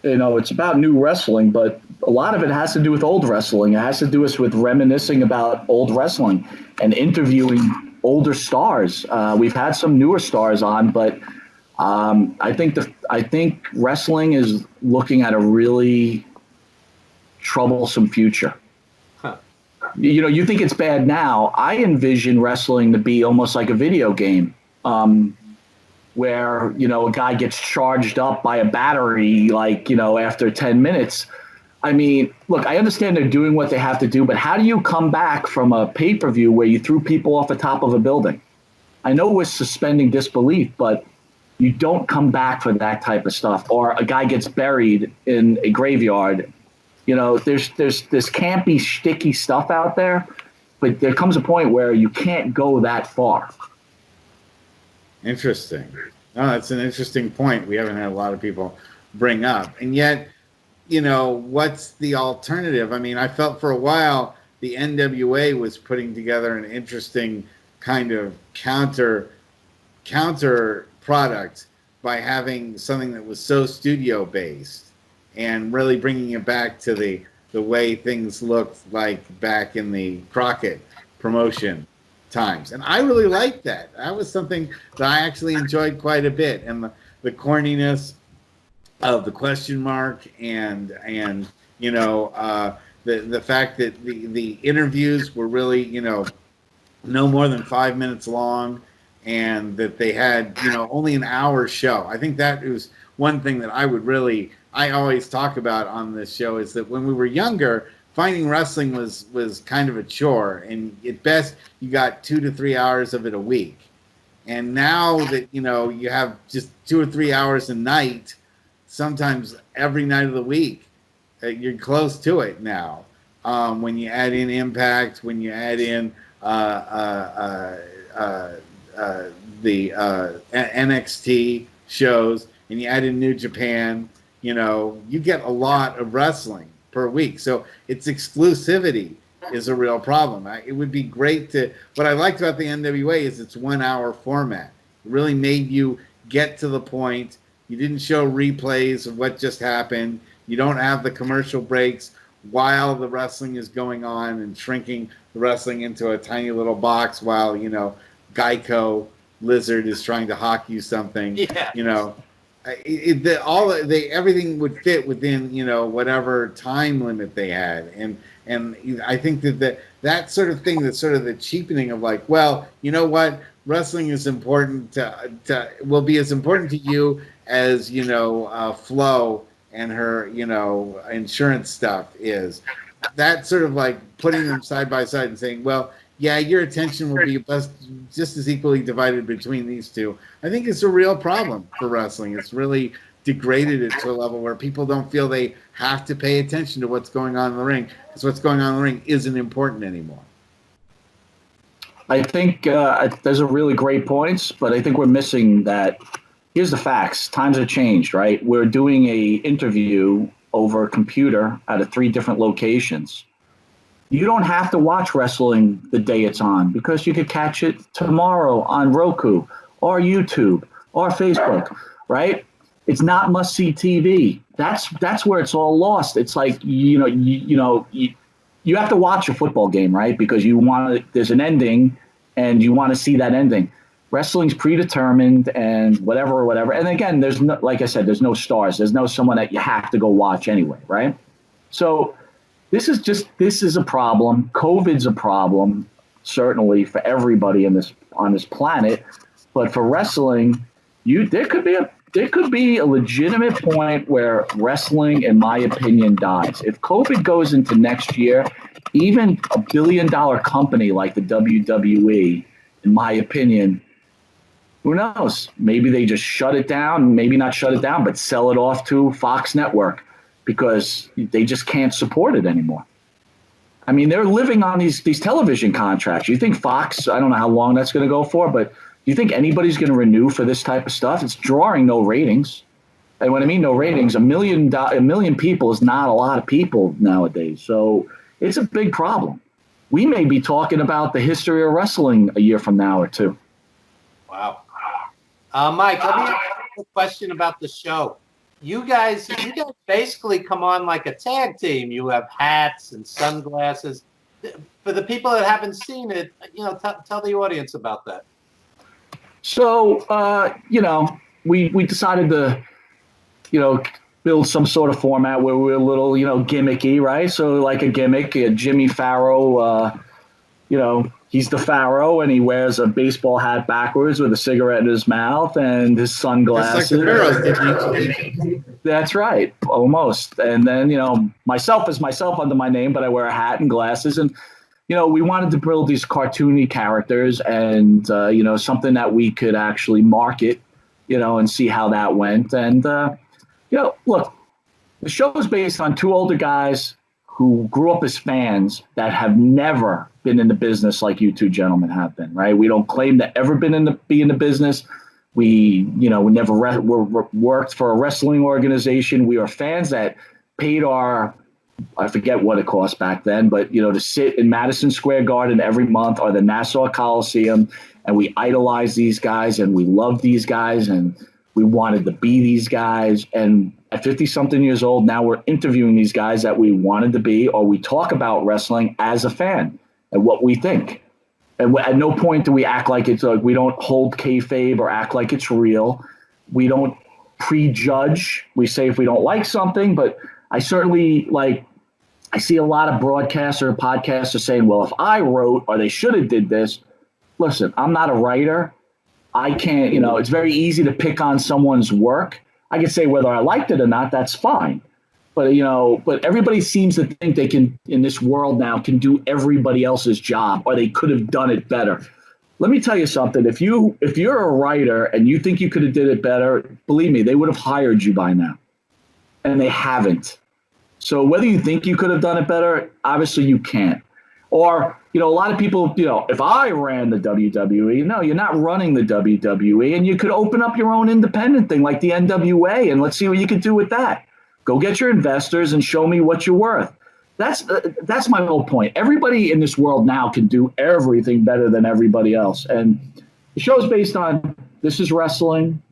it's about new wrestling, but a lot of it has to do with old wrestling. It has to do with reminiscing about old wrestling and interviewing older stars. We've had some newer stars on, but I think wrestling is looking at a really troublesome future. Huh. You think it's bad now. I envision wrestling to be almost like a video game. Where, a guy gets charged up by a battery, after 10 minutes. I mean, look, I understand they're doing what they have to do, but how do you come back from a pay-per-view where you threw people off the top of a building? I know we're suspending disbelief, but you don't come back for that type of stuff. Or a guy gets buried in a graveyard. There's campy, sticky stuff out there, but there comes a point where you can't go that far. Interesting. No, that's an interesting point we haven't had a lot of people bring up. And yet, what's the alternative? I mean, I felt for a while the NWA was putting together an interesting kind of counter product by having something that was so studio-based and really bringing it back to the way things looked like back in the Crockett promotion times. And I really liked that. That was something that I actually enjoyed quite a bit. And the corniness of the question mark and the fact that the interviews were really, no more than 5 minutes long, and that they had, only an hour show. I think that was one thing that I always talk about on this show, is that when we were younger, finding wrestling was kind of a chore, and at best you got 2 to 3 hours of it a week. And now that you have just 2 or 3 hours a night, sometimes every night of the week. You're close to it now. When you add in Impact, when you add in the NXT shows, and you add in New Japan, you get a lot of wrestling per week. So its exclusivity is a real problem. It would be great to. What I liked about the NWA is its 1 hour format. It really made you get to the point. You didn't show replays of what just happened. You don't have the commercial breaks while the wrestling is going on and shrinking the wrestling into a tiny little box while, Geico Lizard is trying to hawk you something. Yeah. Everything would fit within, whatever time limit they had. And I think that sort of thing, that's sort of the cheapening of like, well, you know what? Wrestling is important will be as important to you as, Flo and her, insurance stuff is. That sort of like putting them side by side and saying, well, yeah, your attention will be just as equally divided between these two. I think it's a real problem for wrestling. It's really degraded it to a level where people don't feel they have to pay attention to what's going on in the ring, because what's going on in the ring isn't important anymore. I think there's a really great points, but I think we're missing that. Here's the facts. Times have changed, right? We're doing a interview over a computer out of 3 different locations. You don't have to watch wrestling the day it's on, because you could catch it tomorrow on Roku or YouTube or Facebook, right? It's not must-see TV. That's where it's all lost. It's like, you have to watch a football game, right? Because there's an ending and you want to see that ending. Wrestling's predetermined and whatever. And again, there's no, like I said, there's no stars. There's no someone that you have to go watch anyway, right? So this is a problem. COVID's a problem, certainly for everybody on this planet. But for wrestling, there could be a legitimate point where wrestling, in my opinion, dies. If COVID goes into next year, even a billion-dollar company like the WWE, in my opinion, who knows? Maybe they just shut it down, maybe not shut it down, but sell it off to Fox Network, because they just can't support it anymore. I mean, they're living on these television contracts. You think Fox, I don't know how long that's going to go for, but you think anybody's going to renew for this type of stuff? It's drawing no ratings. And when I mean no ratings, a million people is not a lot of people nowadays. So it's a big problem. We may be talking about the history of wrestling a year from now or two. Wow. Mike, let me ask you a question about the show. You guys basically come on like a tag team. You have hats and sunglasses. For the people that haven't seen it, tell the audience about that. So, we decided to, build some sort of format where we're a little, gimmicky, right? So like a gimmick, Jimmy Pharaoh, he's the Pharaoh, and he wears a baseball hat backwards with a cigarette in his mouth and his sunglasses. Just like the Pharaoh. That's right, almost. And then, myself is myself under my name, but I wear a hat and glasses. And, we wanted to build these cartoony characters and, something that we could actually market, and see how that went. And, look, the show is based on 2 older guys who grew up as fans that have never been in the business like you 2 gentlemen have been, right? We don't claim to ever be in the business. We never worked for a wrestling organization. We are fans that paid I forget what it cost back then, but, to sit in Madison Square Garden every month or the Nassau Coliseum, and we idolize these guys and we love these guys and we wanted to be these guys. And at 50-something years old, now we're interviewing these guys that we wanted to be, or we talk about wrestling as a fan and what we think. And at no point do we act like it's like we don't hold kayfabe or act like it's real. We don't prejudge. We say if we don't like something, but I certainly I see a lot of broadcasters or podcasters saying, well, if I wrote or they should have did this. Listen, I'm not a writer. I can't, it's very easy to pick on someone's work. I can say whether I liked it or not, that's fine. But, but everybody seems to think they can, in this world now, can do everybody else's job, or they could have done it better. Let me tell you something. If you're a writer and you think you could have did it better, believe me, they would have hired you by now. and they haven't. So whether you think you could have done it better, obviously you can't. Or, a lot of people, if I ran the WWE, no, you're not running the WWE, and you could open up your own independent thing like the NWA, and let's see what you can do with that. Go get your investors and show me what you're worth. That's my whole point. Everybody in this world now can do everything better than everybody else. And the show's based on, this is wrestling.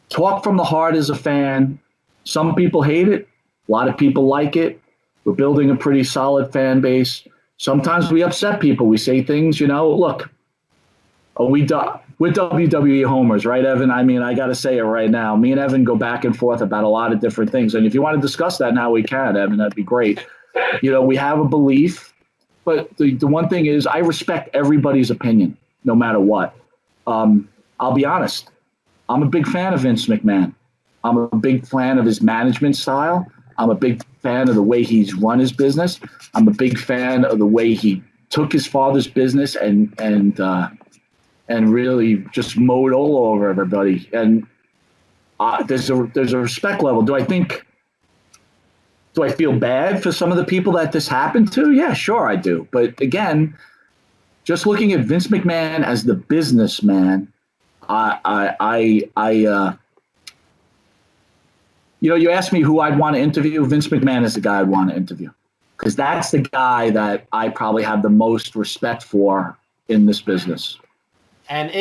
Talk from the heart as a fan. Some people hate it. A lot of people like it. We're building a pretty solid fan base. Sometimes we upset people. We say things, look, we're WWE homers, right, Evan? I mean, I got to say it right now. Me and Evan go back and forth about a lot of different things. And if you want to discuss that now, we can, Evan. That'd be great. We have a belief. But the one thing is, I respect everybody's opinion, no matter what. I'll be honest. I'm a big fan of Vince McMahon. I'm a big fan of his management style. I'm a big fan of the way he's run his business. I'm a big fan of the way he took his father's business and really just mowed all over everybody. And there's a respect level. Do I feel bad for some of the people that this happened to? Yeah, sure I do. But again, just looking at Vince McMahon as the businessman, you asked me who I'd want to interview. Vince McMahon is the guy I'd want to interview because that's the guy that I probably have the most respect for in this business. And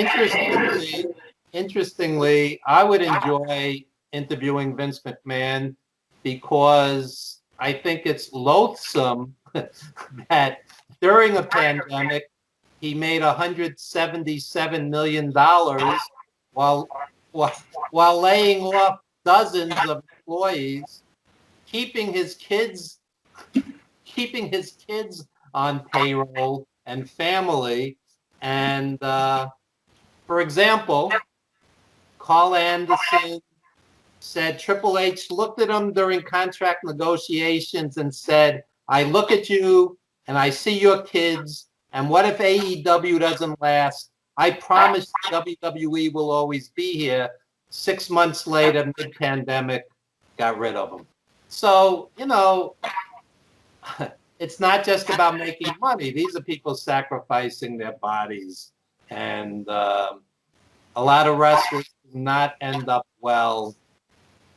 interestingly, I would enjoy interviewing Vince McMahon because I think it's loathsome that during a pandemic, he made $177 million while laying off dozens of employees, keeping his kids on payroll and family. And for example, Carl Anderson said Triple H looked at him during contract negotiations and said, I look at you and I see your kids, and what if AEW doesn't last? I promise WWE will always be here. 6 months later, mid-pandemic, got rid of them. So, it's not just about making money. These are people sacrificing their bodies. And a lot of wrestlers do not end up well.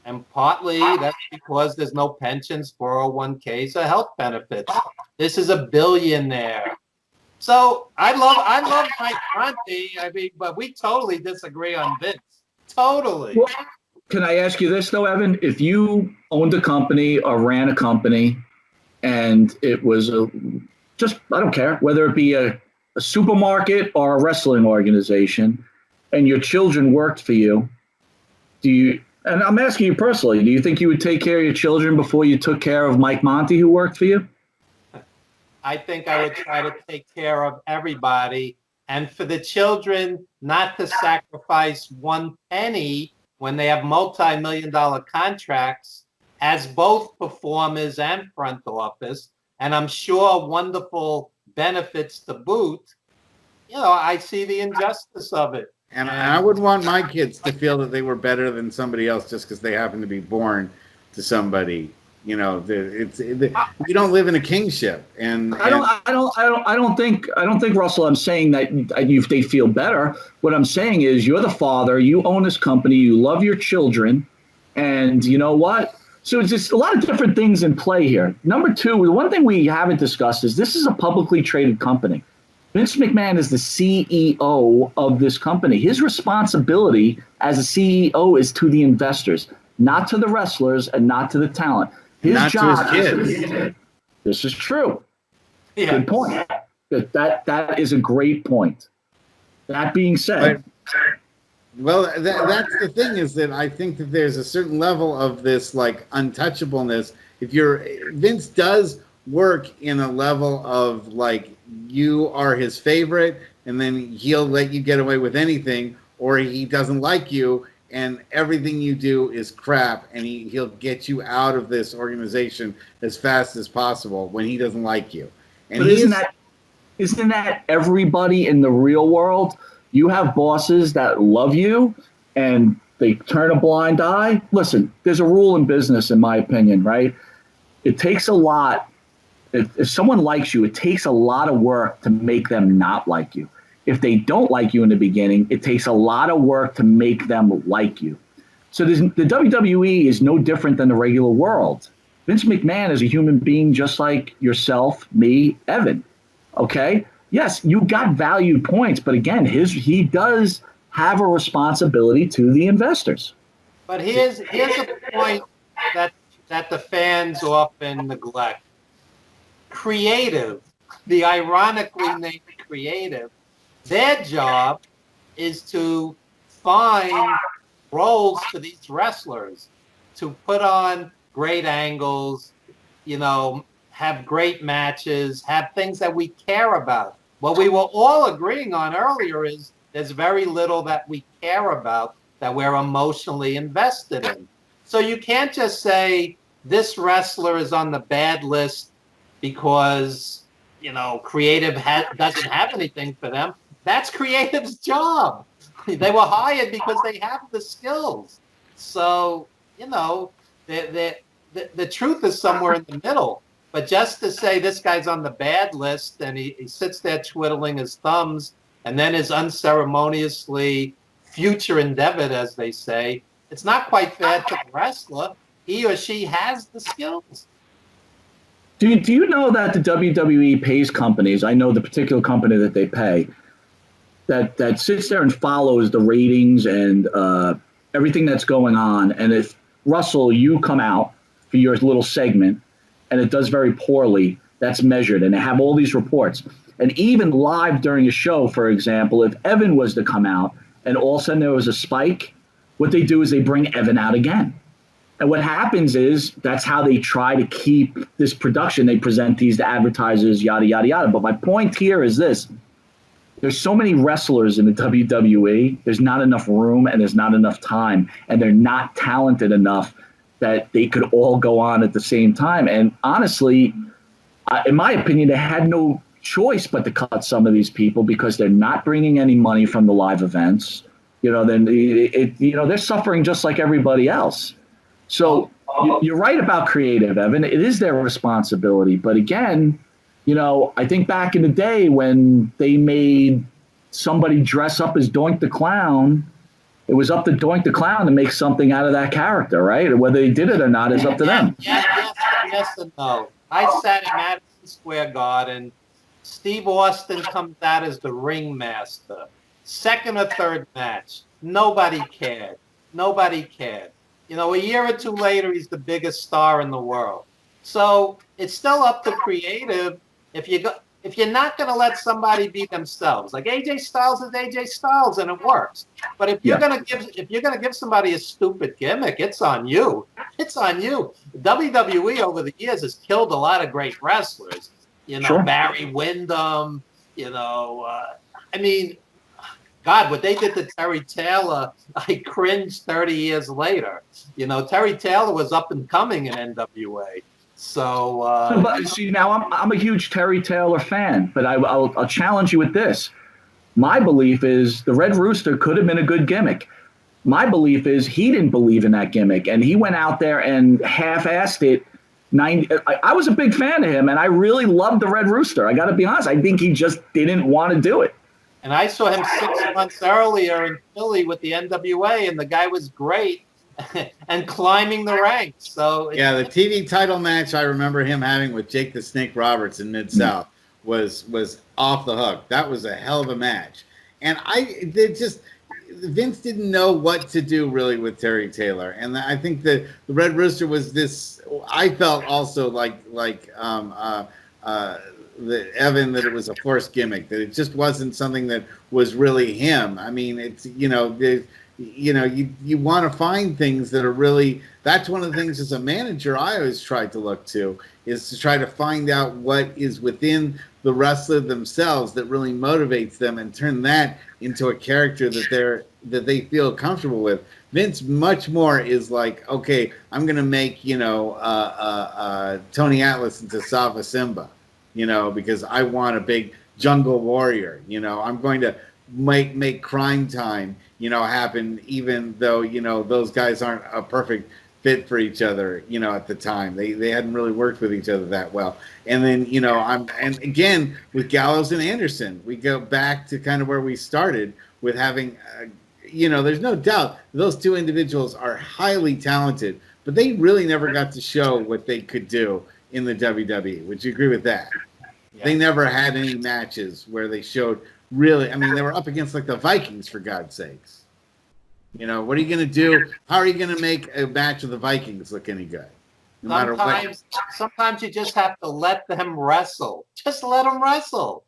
And partly that's because there's no pensions, 401ks, or health benefits. This is a billionaire. So I love Mike Conti, but we totally disagree on Vince. Totally. Well, can I ask you this, though, Evan? If you owned a company or ran a company and it was I don't care, whether it be a supermarket or a wrestling organization, and your children worked for you, and I'm asking you personally, do you think you would take care of your children before you took care of Mike Monty, who worked for you? I think I would try to take care of everybody. And for the children not to sacrifice one penny when they have multi-million-dollar contracts as both performers and front office, and I'm sure wonderful benefits to boot, I see the injustice of it. And I would want my kids to feel that they were better than somebody else just because they happen to be born to somebody. We don't live in a kingship, and I don't think Russell, I'm saying that they feel better. What I'm saying is, you're the father, you own this company, you love your children, and you know what? So it's just a lot of different things in play here. Number two, the one thing we haven't discussed is this is a publicly traded company. Vince McMahon is the CEO of this company. His responsibility as a CEO is to the investors, not to the wrestlers and not to the talent. Not to his kids. This is true. Yeah. Good point. That is a great point. That being said, that's the thing, is that I think that there's a certain level of this untouchableness. Vince does work in a level of you are his favorite, and then he'll let you get away with anything, or he doesn't like you, and everything you do is crap, and he'll get you out of this organization as fast as possible when he doesn't like you. And but isn't that everybody in the real world? You have bosses that love you, and They turn a blind eye. Listen, there's a rule in business, in my opinion, right? It takes a lot. If someone likes you, it takes a lot of work to make them not like you. If they don't like you in the beginning, it takes a lot of work to make them like you. So the WWE is no different than the regular world. Vince McMahon is a human being just like yourself, me, Evan. Okay? Yes, you got valued points, but again, he does have a responsibility to the investors. But here's a point that the fans often neglect. Creative, the ironically named creative, their job is to find roles for these wrestlers, to put on great angles, have great matches, have things that we care about. What we were all agreeing on earlier is there's very little that we care about that we're emotionally invested in. So you can't just say this wrestler is on the bad list because, creative doesn't have anything for them. That's creative's job. They were hired because they have the skills. So, the truth is somewhere in the middle. But just to say this guy's on the bad list and he sits there twiddling his thumbs and then is unceremoniously future endeavored, as they say, it's not quite fair to the wrestler. He or she has the skills. Do you know that the WWE pays companies, I know the particular company that they pay, that sits there and follows the ratings and everything that's going on. And if, Russell, you come out for your little segment and it does very poorly, that's measured. And they have all these reports. And even live during a show, for example, if Evan was to come out and all of a sudden there was a spike, what they do is they bring Evan out again. And what happens is that's how they try to keep this production. They present these to advertisers, yada, yada, yada. But my point here is this. There's so many wrestlers in the WWE. There's not enough room and there's not enough time. And they're not talented enough that they could all go on at the same time. And honestly, in my opinion, they had no choice but to cut some of these people because they're not bringing any money from the live events. They're suffering just like everybody else. So you're right about creative, Evan. It is their responsibility. But again, I think back in the day when they made somebody dress up as Doink the Clown, it was up to Doink the Clown to make something out of that character, right? Whether they did it or not is up to them. Yes and no. I sat in Madison Square Garden. Steve Austin comes out as the ringmaster. Second or third match. Nobody cared. A year or two later, he's the biggest star in the world. So it's still up to creative. If you're not going to let somebody be themselves, like AJ Styles is AJ Styles, and it works. But if you're going to give somebody a stupid gimmick, it's on you. It's on you. WWE over the years has killed a lot of great wrestlers. Sure. Barry Windham. God, what they did to Terry Taylor, I cringed 30 years later. Terry Taylor was up and coming in NWA. So, see, now I'm a huge Terry Taylor fan, but I'll challenge you with this. My belief is the Red Rooster could have been a good gimmick. My belief is he didn't believe in that gimmick, and he went out there and half-assed it. I was a big fan of him, and I really loved the Red Rooster. I got to be honest. I think he just didn't want to do it. And I saw him 6 months earlier in Philly with the NWA, and the guy was great and climbing the ranks. So the TV title match I remember him having with Jake the Snake Roberts in Mid-South was off the hook. That was a hell of a match. And Vince didn't know what to do really with Terry Taylor. And I think the Red Rooster was this, I felt also like the Evan, that it was a forced gimmick, that it just wasn't something that was really him. I mean, it's you want to find things that are really. That's one of the things as a manager I always tried to look to, is to try to find out what is within the wrestler themselves that really motivates them and turn that into a character that they feel comfortable with. Vince much more is like, okay, I'm going to make Tony Atlas into Sava Simba. Because I want a big jungle warrior. I'm going to make Crime Time, happen, even though, those guys aren't a perfect fit for each other, at the time. They hadn't really worked with each other that well. And then, and again, with Gallows and Anderson, we go back to kind of where we started with having, there's no doubt those two individuals are highly talented, but they really never got to show what they could do in the WWE. Would you agree with that? Yeah. They never had any matches where they showed really, I mean, they were up against like the Vikings, for God's sakes. What are you going to do? How are you going to make a match with the Vikings look any good? No matter what. Sometimes you just have to let them wrestle. Just let them wrestle,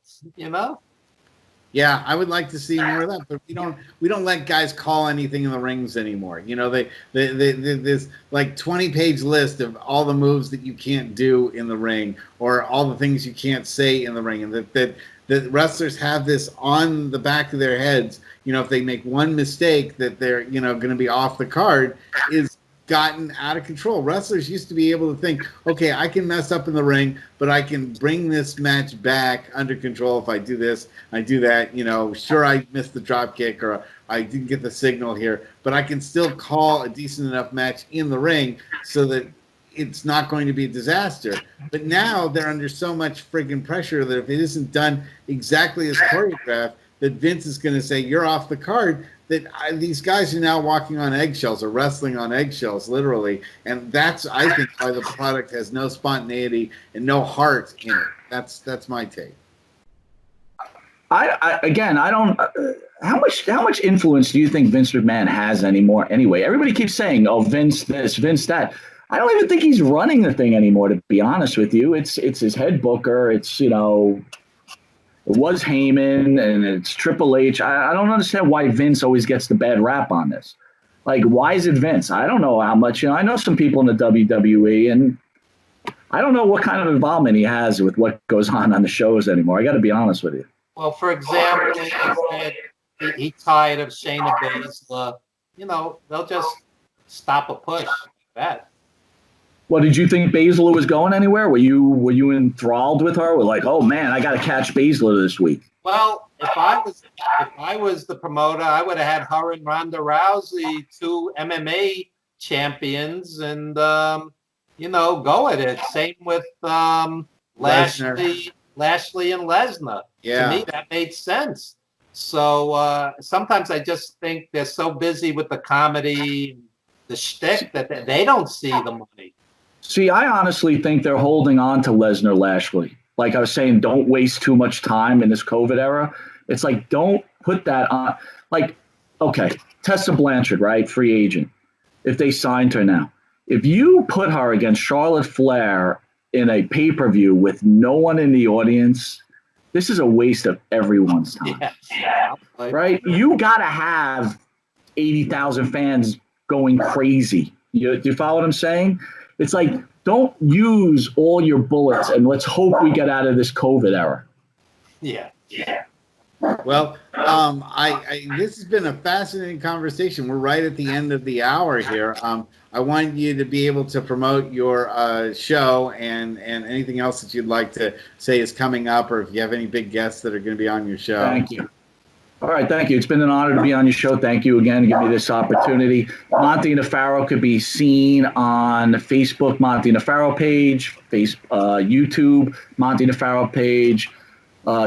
Yeah, I would like to see more of that, but we don't let guys call anything in the rings anymore. There's like 20-page list of all the moves that you can't do in the ring, or all the things you can't say in the ring, and that wrestlers have this on the back of their heads. If they make one mistake, that they're going to be off the card, is gotten out of control. Wrestlers used to be able to think, okay, I can mess up in the ring, but I can bring this match back under control if I do this, I do that. Sure, I missed the drop kick, or I didn't get the signal here, but I can still call a decent enough match in the ring so that it's not going to be a disaster. But now they're under so much friggin' pressure that if it isn't done exactly as choreographed, that Vince is going to say, you're off the card. That these guys are now walking on eggshells, or wrestling on eggshells, literally. And that's, I think, why the product has no spontaneity and no heart in it. That's my take. I don't. How much influence do you think Vince McMahon has anymore? Anyway, everybody keeps saying, "Oh, Vince this, Vince that." I don't even think he's running the thing anymore. To be honest with you, it's his head booker. It's it was Heyman, and it's Triple H. I don't understand why Vince always gets the bad rap on this. Like, why is it Vince? I don't know how much. I know some people in the WWE, and I don't know what kind of involvement he has with what goes on the shows anymore. I got to be honest with you. Well, for example, he said he's tired of Shayna Baszler. They'll just stop a push like that. Well, did you think Baszler was going anywhere? Were you enthralled with her? We're like, oh man, I got to catch Baszler this week. Well, if I was the promoter, I would have had her and Ronda Rousey, two MMA champions, and go at it. Same with Lashley and Lesnar. Yeah. To me, that made sense. So sometimes I just think they're so busy with the comedy, the shtick, that they don't see the money. See, I honestly think they're holding on to Lesnar Lashley. Like I was saying, don't waste too much time in this COVID era. It's like, don't put that on. Like, okay, Tessa Blanchard, right? Free agent. If they signed her now. If you put her against Charlotte Flair in a pay-per-view with no one in the audience, this is a waste of everyone's time. Yeah. Right? You got to have 80,000 fans going crazy. Do you follow what I'm saying? It's like, don't use all your bullets, and let's hope we get out of this COVID era. Yeah. Well, this has been a fascinating conversation. We're right at the end of the hour here. I want you to be able to promote your show and anything else that you'd like to say is coming up, or if you have any big guests that are going to be on your show. Thank you. All right, thank you. It's been an honor to be on your show. Thank you again for giving me this opportunity. Monte The Pharaoh could be seen on Facebook, Monte The Pharaoh page, YouTube, Monte The Pharaoh page,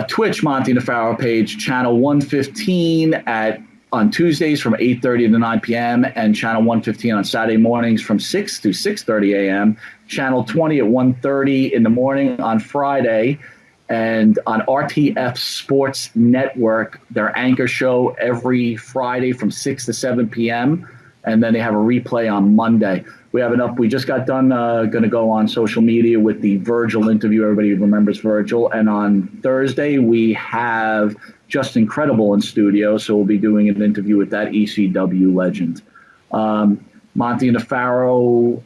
Twitch, Monte The Pharaoh page, channel 115 on Tuesdays from 8:30 to 9 p.m. and channel 115 on Saturday mornings from 6 to 6:30 a.m. Channel 20 at 1:30 in the morning on Friday. And on RTF Sports Network, their anchor show every Friday from 6 to 7 p.m. And then they have a replay on Monday. We have it up. We just got done going to go on social media with the Virgil interview. Everybody remembers Virgil. And on Thursday, we have Just Incredible in studio. So we'll be doing an interview with that ECW legend. Monte The Pharaoh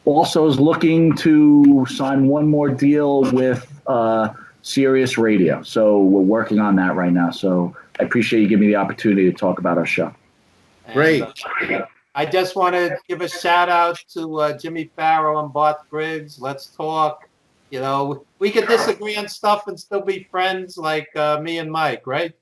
also is looking to sign one more deal with Sirius Radio. So we're working on that right now. So I appreciate you giving me the opportunity to talk about our show. Great. I just want to give a shout out to Jimmy Farrow and Bart Briggs. Let's talk. You know, we could disagree on stuff and still be friends, like me and Mike, right?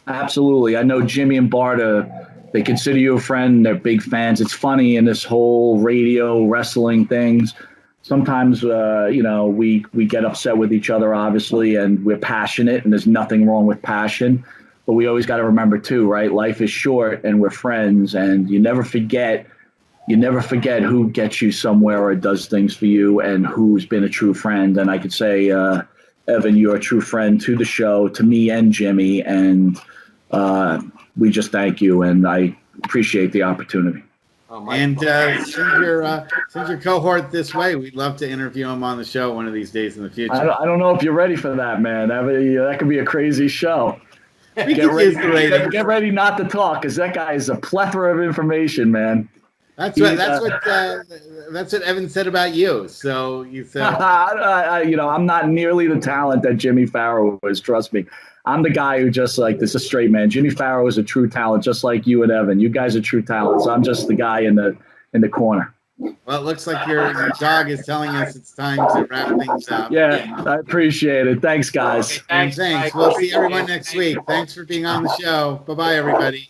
Absolutely. I know Jimmy and Barta, they consider you a friend. They're big fans. It's funny in this whole radio wrestling things. Sometimes, we get upset with each other, obviously, and we're passionate, and there's nothing wrong with passion. But we always got to remember, too, right? Life is short, and we're friends, and you never forget who gets you somewhere or does things for you and who's been a true friend. And I could say, Evan, you're a true friend to the show, to me and Jimmy, and we just thank you, and I appreciate the opportunity. And send your cohort this way. We'd love to interview him on the show one of these days in the future. I don't know if you're ready for that, man. That could be a crazy show. Get ready not to talk, because that guy is a plethora of information, man. That's what Evan said about you. So you said, I'm not nearly the talent that Jimmy Pharaoh is. Trust me. I'm the guy who just like this is straight man. Jimmy Pharaoh is a true talent, just like you and Evan. You guys are true talents. I'm just the guy in the corner. Well, it looks like your dog is telling us it's time to wrap things up. Yeah, I appreciate it. Thanks, guys. Okay, thanks. We'll see everyone next week. Thanks for being on the show. Bye-bye, everybody.